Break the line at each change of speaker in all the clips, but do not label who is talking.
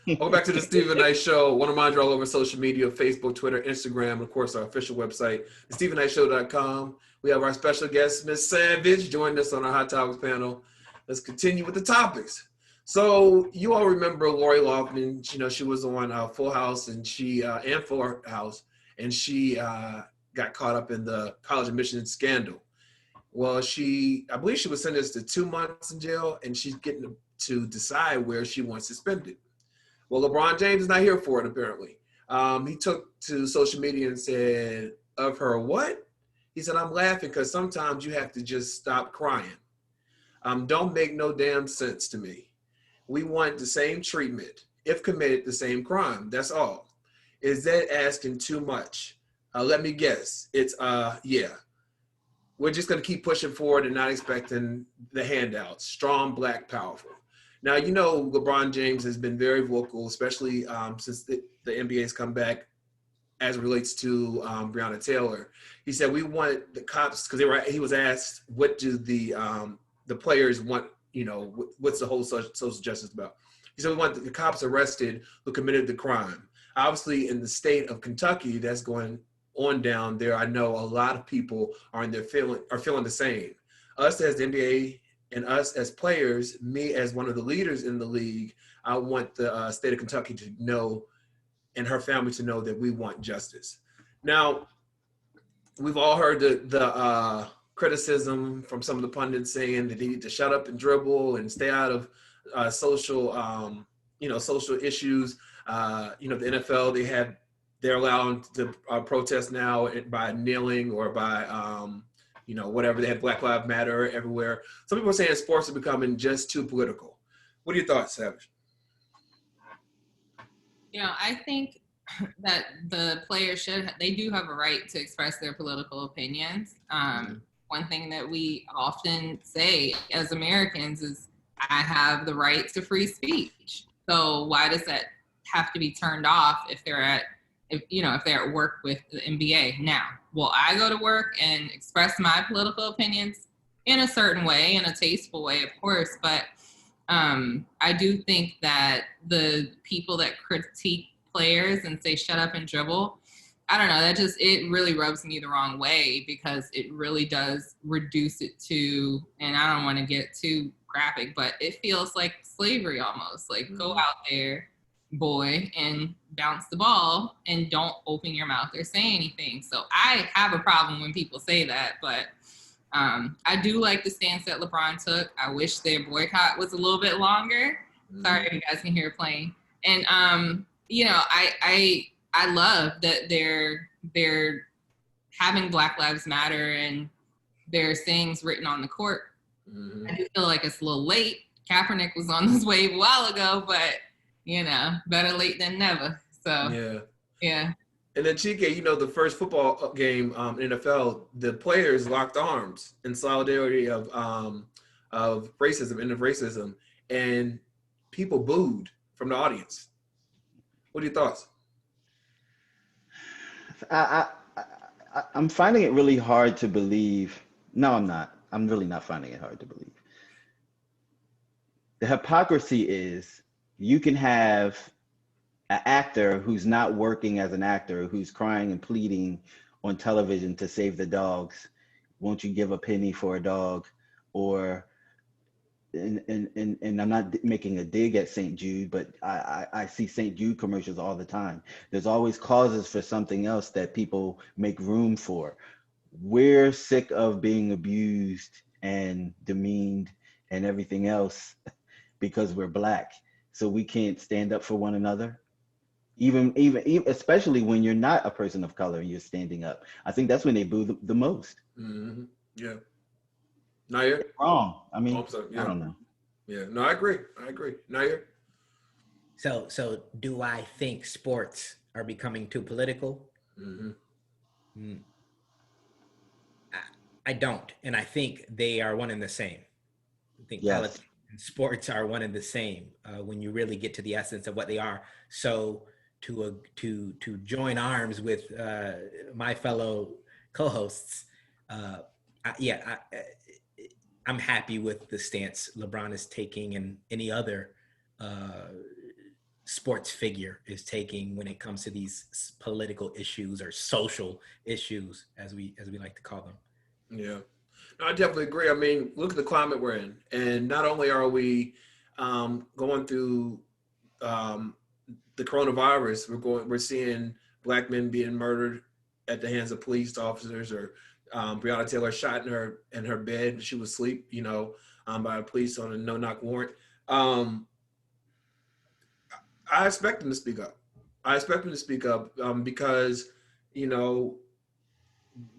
Welcome back to the Stephen Knight Show. Want to mind you all over social media, Facebook, Twitter, Instagram, and of course our official website, thestephenknightshow.com. We have our special guest, Miss Savage, joining us on our Hot Topics panel. Let's continue with the topics. So you all remember Lori Loughlin? You know, she was on Full House and Fuller House, and she got caught up in the college admissions scandal. Well, I believe she was sentenced to 2 months in jail, and she's getting to decide where she wants suspended. Well, LeBron James is not here for it, apparently. He took to social media and said, of her what? He said, I'm laughing because sometimes you have to just stop crying. Don't make no damn sense to me. We want the same treatment, if committed the same crime. That's all. Is that asking too much? Let me guess. It's, yeah. We're just going to keep pushing forward and not expecting the handouts. Strong, black, powerful. Now, you know, LeBron James has been very vocal, especially since the NBA's come back as it relates to Breonna Taylor. He said, we want the cops, because he was asked, what do the players want, you know, what's the whole social justice about? He said, we want the cops arrested who committed the crime. Obviously, in the state of Kentucky, that's going on down there. I know a lot of people are feeling the same. Us as the NBA and us as players, me as one of the leaders in the league, I want the state of Kentucky to know and her family to know that we want justice. Now, we've all heard the criticism from some of the pundits saying that they need to shut up and dribble and stay out of social issues. You know, the NFL, they're allowed to protest now by kneeling or by you know, whatever. They have Black Lives Matter everywhere. Some people are saying sports are becoming just too political. What are your thoughts, Savage?
You know, I think that the players they do have a right to express their political opinions. One thing that we often say as Americans is, I have the right to free speech. So why does that have to be turned off if they're at work with the NBA? Now, will I go to work and express my political opinions in a certain way, in a tasteful way, of course, but I do think that the people that critique players and say shut up and dribble, I don't know, it really rubs me the wrong way, because it really does reduce it to, and I don't want to get too graphic, but it feels like slavery almost. Like, go out there, boy, and bounce the ball and don't open your mouth or say anything. So I have a problem when people say that, but I do like the stance that LeBron took. I wish their boycott was a little bit longer. Sorry if you guys can hear it playing. And you know, I love that they're having Black Lives Matter and there's things written on the court. I do feel like it's a little late. Kaepernick was on this wave a while ago, but you know, better late than never. So yeah.
And then Chike, you know, the first football game in NFL, the players locked arms in solidarity of racism, end of racism, and people booed from the audience. What are your thoughts?
I'm finding it really hard to believe. No, I'm not. I'm really not finding it hard to believe. The hypocrisy is, you can have an actor who's not working as an actor, who's crying and pleading on television to save the dogs. Won't you give a penny for a dog? Or, and I'm not making a dig at St. Jude, but I see St. Jude commercials all the time. There's always causes for something else that people make room for. We're sick of being abused and demeaned and everything else because we're Black. So we can't stand up for one another, even especially when you're not a person of color and you're standing up. I think that's when they boo the most.
Yeah. Nair?
Wrong. I mean,
I
don't know.
Yeah. No, I agree. Nair?
So do I think sports are becoming too political? I don't, and I think they are one and the same. I think politics and sports are one and the same when you really get to the essence of what they are. So to join arms with my fellow co-hosts, I'm happy with the stance LeBron is taking and any other sports figure is taking when it comes to these political issues or social issues, as we like to call them.
Yeah, no, I definitely agree. I mean, look at the climate we're in, and not only are we going through the coronavirus, we're seeing Black men being murdered at the hands of police officers, or Breonna Taylor shot in her bed. She was asleep, by the police on a no-knock warrant. I expect them to speak up. Because,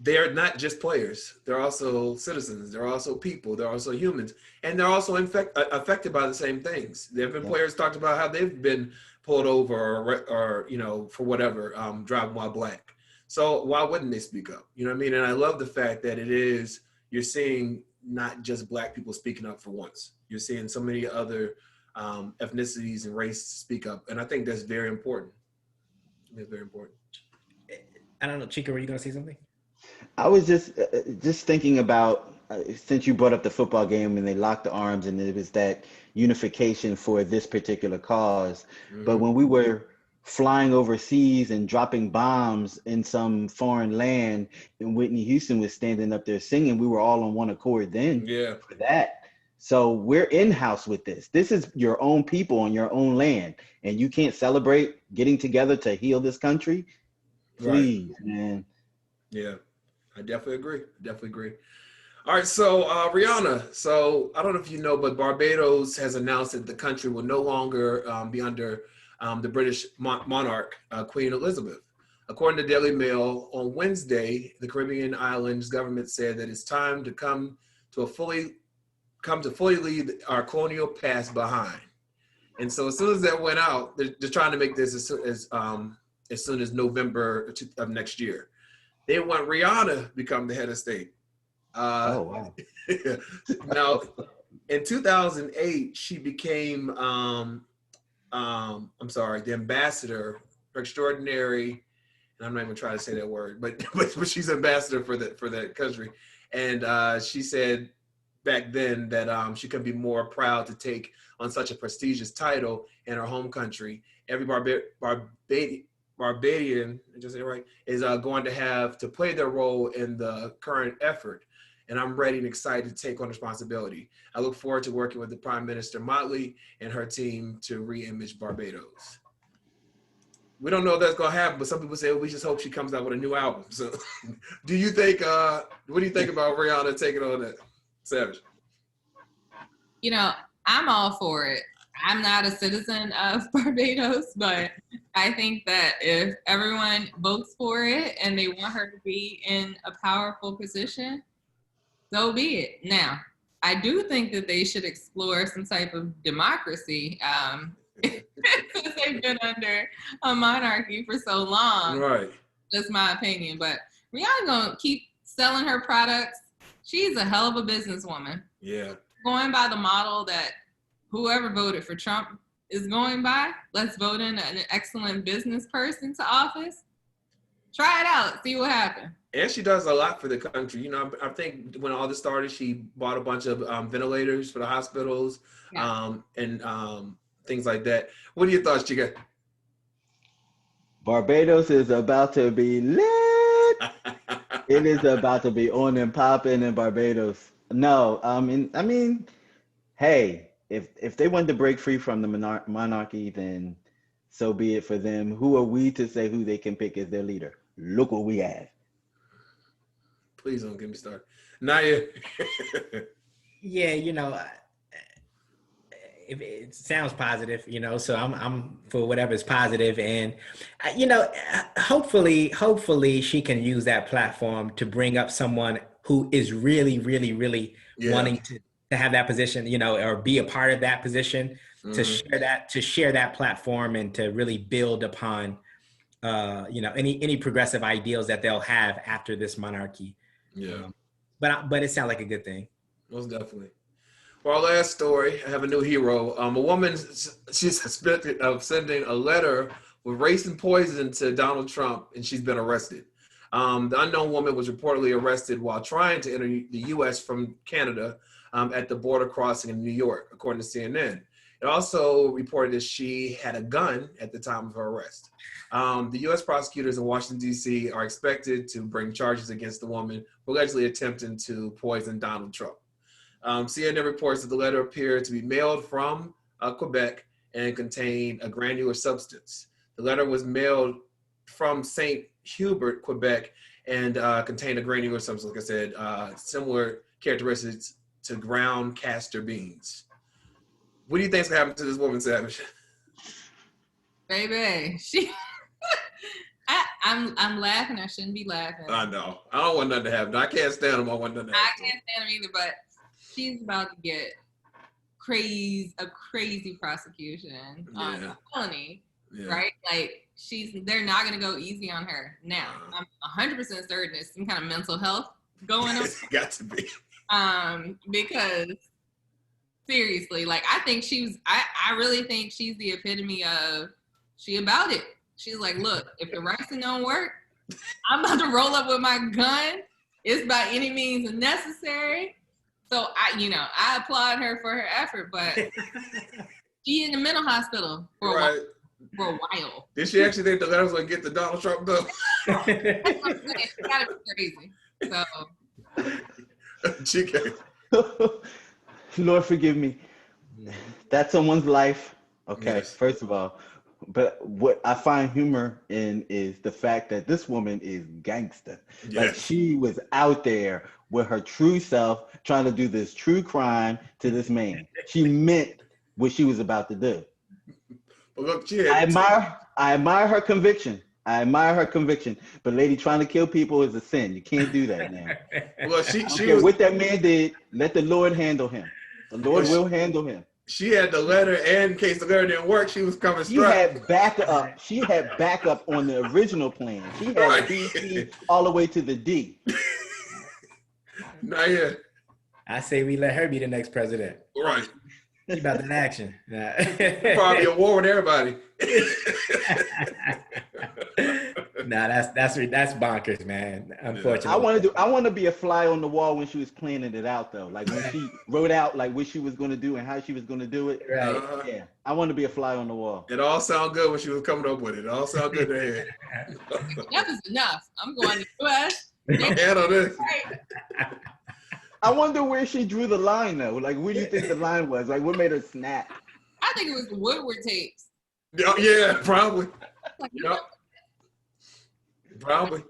they're not just players. They're also citizens. They're also people. They're also humans. And they're also affected by the same things. There have been players talked about how they've been pulled over or for whatever, driving while Black. So why wouldn't they speak up? You know what I mean? And I love the fact that you're seeing not just Black people speaking up for once. You're seeing so many other ethnicities and race speak up. And I think that's very important. It's very important.
I don't know, Chica, were you going to say something?
I was just thinking about, since you brought up the football game and they locked the arms and it was that unification for this particular cause. Mm-hmm. But when we were flying overseas and dropping bombs in some foreign land and Whitney Houston was standing up there singing, we were all on one accord then for that. So we're in-house with this. This is your own people on your own land, and you can't celebrate getting together to heal this country? Please, right, man.
Yeah, I definitely agree. All right, so Rihanna, so I don't know if you know, but Barbados has announced that the country will no longer be under the British monarch, Queen Elizabeth. According to Daily Mail, on Wednesday, the Caribbean islands government said that it's time to come to fully leave our colonial past behind. And so as soon as that went out, they're trying to make this as soon as November of next year. They want Rihanna to become the head of state.
Oh, wow.
Now, in 2008, she became, the ambassador extraordinary, and I'm not even trying to say that word, but she's ambassador for that country. And she said back then that she couldn't be more proud to take on such a prestigious title in her home country. Every Barbadian, just say it right, is going to have to play their role in the current effort. And I'm ready and excited to take on responsibility. I look forward to working with the Prime Minister Motley and her team to re-image Barbados. We don't know if that's going to happen, but some people say, we just hope she comes out with a new album. So what do you think about Rihanna taking on that? Savage.
I'm all for it. I'm not a citizen of Barbados, but I think that if everyone votes for it and they want her to be in a powerful position, so be it. Now, I do think that they should explore some type of democracy since they've been under a monarchy for so long.
Right.
That's my opinion. But Rihanna gonna keep selling her products. She's a hell of a businesswoman.
Yeah.
Going by the model that whoever voted for Trump is going by, let's vote in an excellent business person to office. Try it out, see what happens.
And she does a lot for the country. I think when all this started, she bought a bunch of ventilators for the hospitals, and things like that. What are your thoughts, Chica?
Barbados is about to be lit. It is about to be on and popping in Barbados. No, I mean, hey, if they want to break free from the monarchy, then so be it for them. Who are we to say who they can pick as their leader? Look what we have.
Please don't get me started. Naya.
Yeah, it sounds positive, so I'm for whatever's positive, and hopefully she can use that platform to bring up someone who is really, really, really wanting to have that position, or be a part of that position, to share that platform and to really build upon any progressive ideals that they'll have after this monarchy.
Yeah.
But it sounds like a good thing.
Most definitely. For our last story, I have a new hero. A woman, she's suspected of sending a letter with racing poison to Donald Trump, and she's been arrested. The unknown woman was reportedly arrested while trying to enter the U.S. from Canada at the border crossing in New York, according to CNN. It also reported that she had a gun at the time of her arrest. The U.S. prosecutors in Washington, D.C. are expected to bring charges against the woman for allegedly attempting to poison Donald Trump. CNN reports that the letter appeared to be mailed from Quebec and contained a granular substance. The letter was mailed from St. Hubert, Quebec, and contained a granular substance, like I said, similar characteristics to ground castor beans. What do you think's gonna happen to this woman, Savage?
Baby, I'm laughing. I shouldn't be laughing.
I know. I don't want nothing to happen. I can't stand them. I want nothing to happen.
I can't stand them either, but she's about to get a crazy prosecution on a felony, right? Like they're not gonna go easy on her. Now, I'm 100% certain there's some kind of mental health going on.
It's got to be.
Because seriously, like I really think she's the epitome of she about it. She's like, look, if the racing don't work, I'm about to roll up with my gun. It's by any means necessary. So I applaud her for her effort, but she in the mental hospital for a while.
Did she actually think the letter was gonna get to Donald Trump though?
That's what I'm saying. She gotta be crazy. So
Lord forgive me. That's someone's life. Okay,
yes.
First of all. But what I find humor in is the fact that this woman is gangster.
Yes.
Like she was out there with her true self trying to do this true crime to this man. She meant what she was about to do.
But look,
I admire her conviction. But lady, trying to kill people is a sin. You can't do that now.
Well, she was,
what that man did, let the Lord handle him. The Lord will handle him.
She had the letter, and in case the letter didn't work, she was coming straight.
She had backup on the original plan. She had B, C, all the way to the D.
Not yet.
I say we let her be the next president.
Right.
She about that action.
Probably a war with everybody.
Nah, that's bonkers, man. Unfortunately,
I want to be a fly on the wall when she was planning it out, though. Like when she wrote out like what she was going to do and how she was going to do it.
Right.
Yeah, I want to be a fly on the wall.
It all sounded good when she was coming up with it. It all sounded good to hear.
Enough is enough. I'm going to U.S.
Handle this.
I wonder where she drew the line, though. Like, where do you think the line was? Like, what made her snap?
I think it was the Woodward tapes.
Yeah, probably.
Like,
Yep. Probably.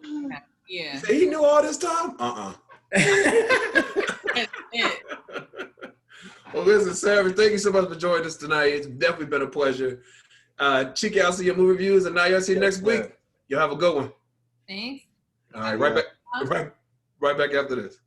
Yeah.
He knew all this time? Well, listen, Savage, thank you so much for joining us tonight. It's definitely been a pleasure. Check out some of your movie reviews, and now you'll see you next week. You'll have a good one.
Thanks.
All right, right back after this.